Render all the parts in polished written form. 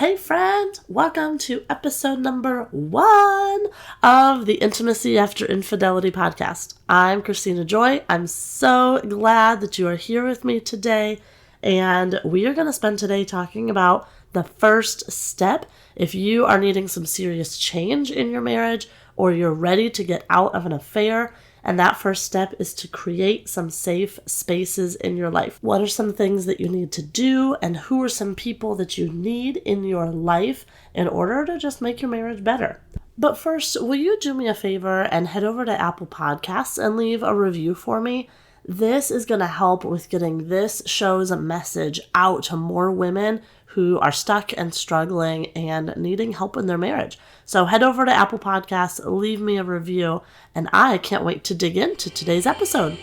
Hey friend, welcome to episode number 1 of the Intimacy After Infidelity podcast. I'm Kristina Joy. I'm so glad that you are here with me today, and we are going to spend today talking about the first step if you are needing some serious change in your marriage or you're ready to get out of an affair. And that first step is to create some safe spaces in your life. What are some things that you need to do, and who are some people that you need in your life in order to just make your marriage better? But first, will you do me a favor and head over to Apple Podcasts and leave a review for me? This is going to help with getting this show's message out to more women who are stuck and struggling and needing help in their marriage. So head over to Apple Podcasts, leave me a review, and I can't wait to dig into today's episode.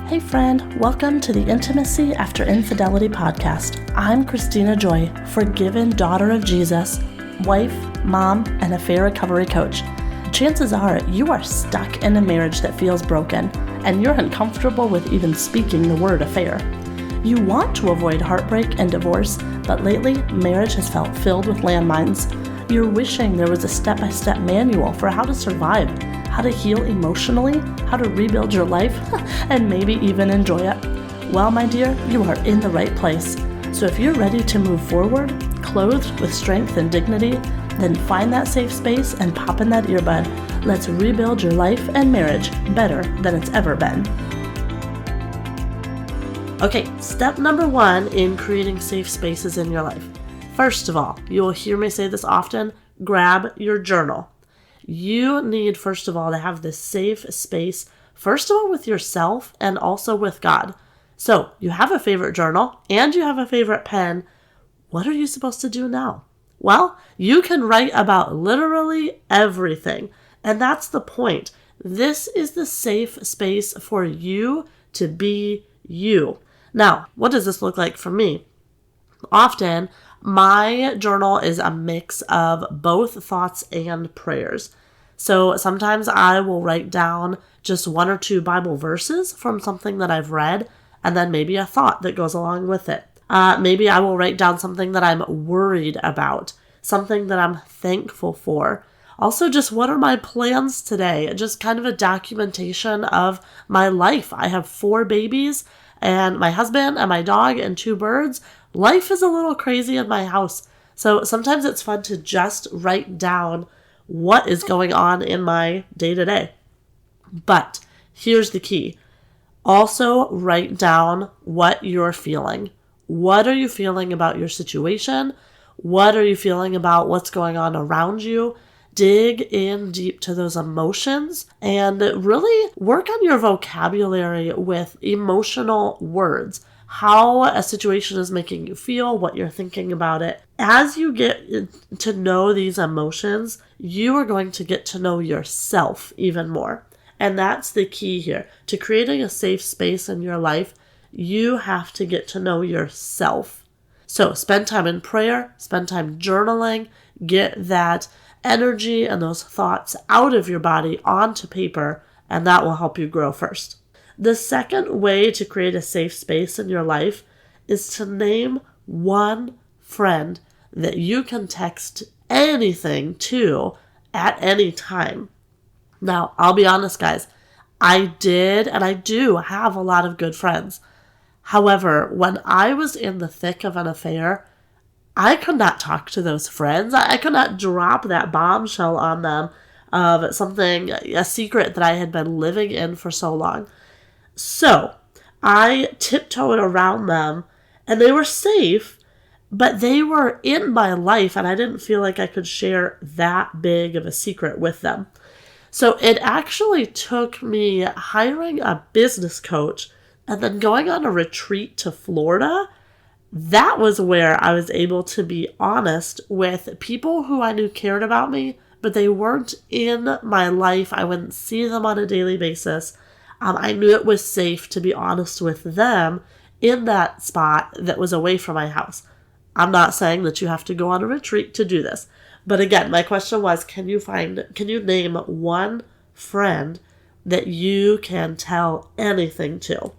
Hey friend, welcome to the Intimacy After Infidelity podcast. I'm Kristina Joy, forgiven daughter of Jesus, wife, mom, and affair recovery coach. Chances are you are stuck in a marriage that feels broken, and you're uncomfortable with even speaking the word affair. You want to avoid heartbreak and divorce, but lately marriage has felt filled with landmines. You're wishing there was a step-by-step manual for how to survive, how to heal emotionally, how to rebuild your life, and maybe even enjoy it. Well, my dear, you are in the right place. So if you're ready to move forward, clothed with strength and dignity, then find that safe space and pop in that earbud. Let's rebuild your life and marriage better than it's ever been. Okay, step number 1 in creating safe spaces in your life. First of all, you will hear me say this often, grab your journal. You need, first of all, to have this safe space, first of all, with yourself and also with God. So you have a favorite journal and you have a favorite pen. What are you supposed to do now? Well, you can write about literally everything. And that's the point. This is the safe space for you to be you. Now, what does this look like for me? Often, my journal is a mix of both thoughts and prayers. So sometimes I will write down just 1 or 2 Bible verses from something that I've read, and then maybe a thought that goes along with it. Maybe I will write down something that I'm worried about, something that I'm thankful for. Also, just what are my plans today? Just kind of a documentation of my life. I have 4 babies, and my husband and my dog and 2 birds. Life is a little crazy in my house. So sometimes it's fun to just write down what is going on in my day-to-day. But here's the key. Also write down what you're feeling. What are you feeling about your situation? What are you feeling about what's going on around you? Dig in deep to those emotions and really work on your vocabulary with emotional words. How a situation is making you feel, what you're thinking about it. As you get to know these emotions, you are going to get to know yourself even more. And that's the key here. To creating a safe space in your life, you have to get to know yourself. So spend time in prayer, spend time journaling, get that energy and those thoughts out of your body onto paper, and that will help you grow first. The second way to create a safe space in your life is to name one friend that you can text anything to at any time. Now, I'll be honest, guys, I did and I do have a lot of good friends. However, when I was in the thick of an affair, I could not talk to those friends. I could not drop that bombshell on them of something, a secret that I had been living in for so long. So I tiptoed around them, and they were safe, but they were in my life, and I didn't feel like I could share that big of a secret with them. So it actually took me hiring a business coach and then going on a retreat to Florida. That was where I was able to be honest with people who I knew cared about me, but they weren't in my life. I wouldn't see them on a daily basis. I knew it was safe to be honest with them in that spot that was away from my house. I'm not saying that you have to go on a retreat to do this. But again, my question was, can you name one friend that you can tell anything to?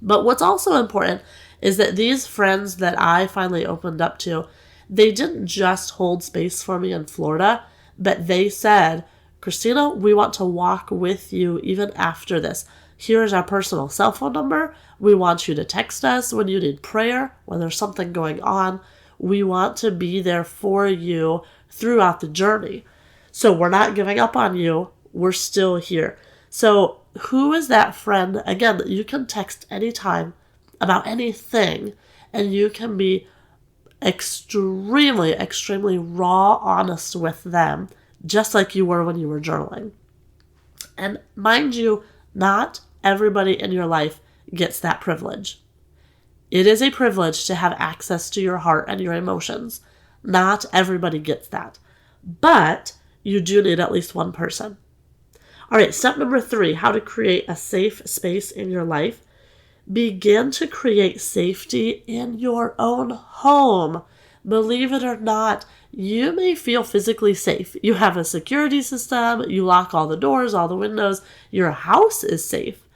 But what's also important is that these friends that I finally opened up to, They didn't just hold space for me in Florida, but they said, Kristina, we want to walk with you even after this. Here's our personal cell phone number. We want you to text us when you need prayer, when there's something going on. We want to be there for you throughout the journey. So we're not giving up on you. We're still here. So who is that friend? Again, you can text anytime about anything, and you can be extremely, extremely raw, honest with them, just like you were when you were journaling. And mind you, not everybody in your life gets that privilege. It is a privilege to have access to your heart and your emotions. Not everybody gets that. But you do need at least one person. All right, step number 3, how to create a safe space in your life. Begin to create safety in your own home. Believe it or not, you may feel physically safe. You have a security system, you lock all the doors, all the windows, your house is safe.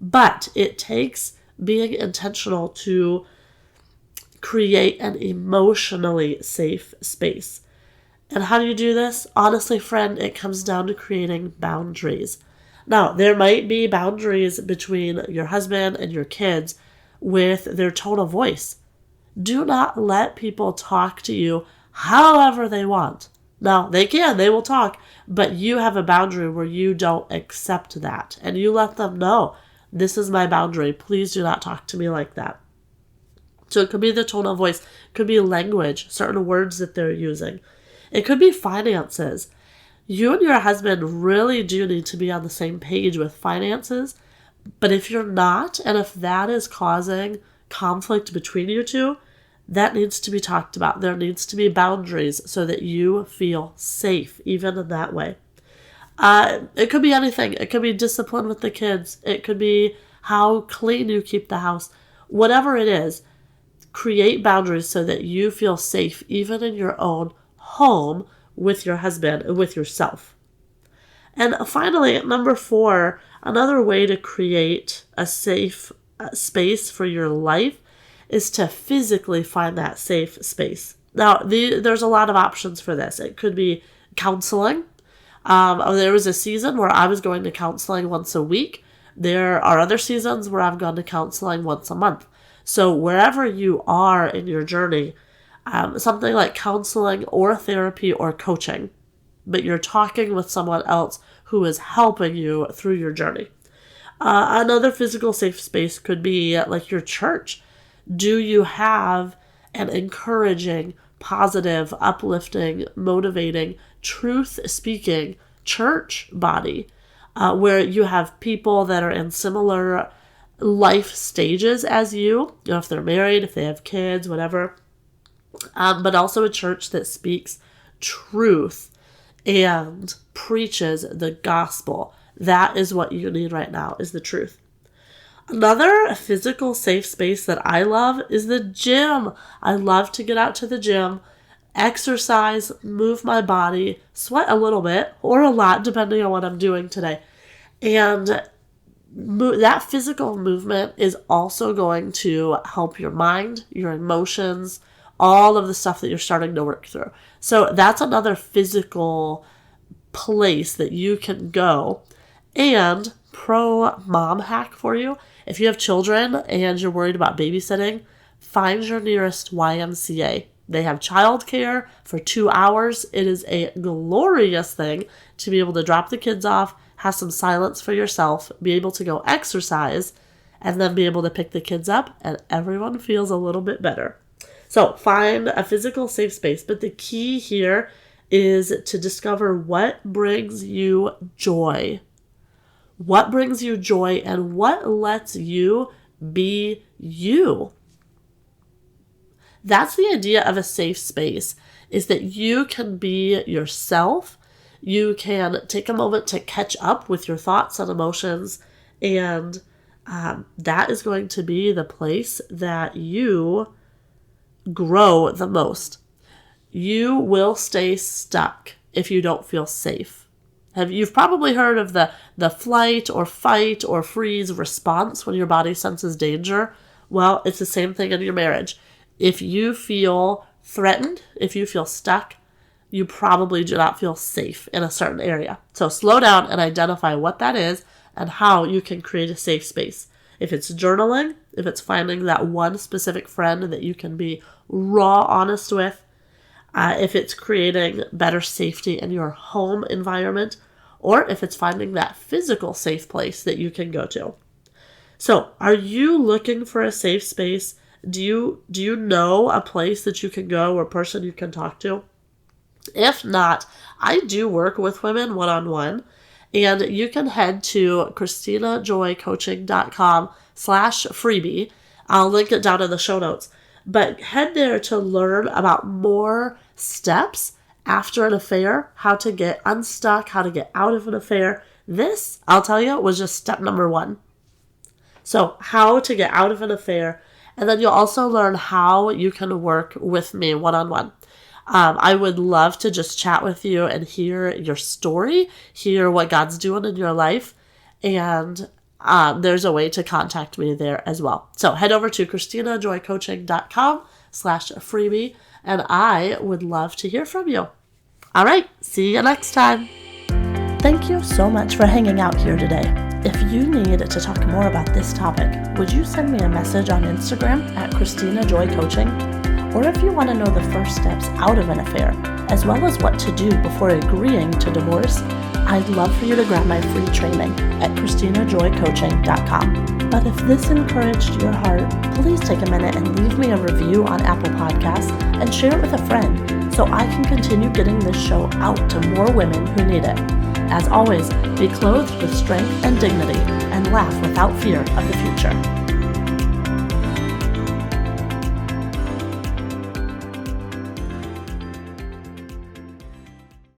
But it takes being intentional to create an emotionally safe space. And how do you do this? Honestly, friend, it comes down to creating boundaries. Now, there might be boundaries between your husband and your kids with their tone of voice. Do not let people talk to you however they want. Now, they will talk, but you have a boundary where you don't accept that. And you let them know, this is my boundary. Please do not talk to me like that. So it could be the tone of voice, it could be language, certain words that they're using. It could be finances. You and your husband really do need to be on the same page with finances. But if you're not, and if that is causing conflict between you two, that needs to be talked about. There needs to be boundaries so that you feel safe, even in that way. It could be anything. It could be discipline with the kids. It could be how clean you keep the house. Whatever it is, create boundaries so that you feel safe, even in your own home, with your husband and with yourself. And finally, number 4, another way to create a safe space for your life is to physically find that safe space. Now, there's a lot of options for this. It could be counseling. There was a season where I was going to counseling once a week. There are other seasons where I've gone to counseling once a month. So wherever you are in your journey, something like counseling or therapy or coaching, but you're talking with someone else who is helping you through your journey. Another physical safe space could be like your church. Do you have an encouraging, positive, uplifting, motivating, truth-speaking church body where you have people that are in similar life stages as you know, if they're married, if they have kids, whatever, but also a church that speaks truth and preaches the gospel. That is what you need right now, is the truth. Another physical safe space that I love is the gym. I love to get out to the gym, exercise, move my body, sweat a little bit or a lot depending on what I'm doing today. And that physical movement is also going to help your mind, your emotions, all of the stuff that you're starting to work through. So that's another physical place that you can go. And pro mom hack for you, if you have children and you're worried about babysitting, find your nearest YMCA. They have childcare for 2 hours. It is a glorious thing to be able to drop the kids off, have some silence for yourself, be able to go exercise, and then be able to pick the kids up, and everyone feels a little bit better. So find a physical safe space, but the key here is to discover what brings you joy. What brings you joy and what lets you be you. That's the idea of a safe space, is that you can be yourself. You can take a moment to catch up with your thoughts and emotions, and that is going to be the place that you grow the most. You will stay stuck if you don't feel safe. You've probably heard of the flight or fight or freeze response when your body senses danger. Well, it's the same thing in your marriage. If you feel threatened, if you feel stuck, you probably do not feel safe in a certain area. So slow down and identify what that is and how you can create a safe space. If it's journaling, if it's finding that one specific friend that you can be raw honest with, if it's creating better safety in your home environment, or if it's finding that physical safe place that you can go to. So, are you looking for a safe space? Do you know a place that you can go or a person you can talk to? If not, I do work with women one-on-one, and you can head to KristinaJoyCoaching.com/freebie. I'll link it down in the show notes. But head there to learn about more steps after an affair, how to get unstuck, how to get out of an affair. This, I'll tell you, was just step number 1. So how to get out of an affair, and then you'll also learn how you can work with me one-on-one. I would love to just chat with you and hear your story, hear what God's doing in your life, and there's a way to contact me there as well. So head over to KristinaJoyCoaching.com/freebie, and I would love to hear from you. All right, see you next time. Thank you so much for hanging out here today. If you need to talk more about this topic, would you send me a message on Instagram at KristinaJoyCoaching? Or if you want to know the first steps out of an affair, as well as what to do before agreeing to divorce, I'd love for you to grab my free training at KristinaJoyCoaching.com. But if this encouraged your heart, please take a minute and leave me a review on Apple Podcasts and share it with a friend so I can continue getting this show out to more women who need it. As always, be clothed with strength and dignity and laugh without fear of the future.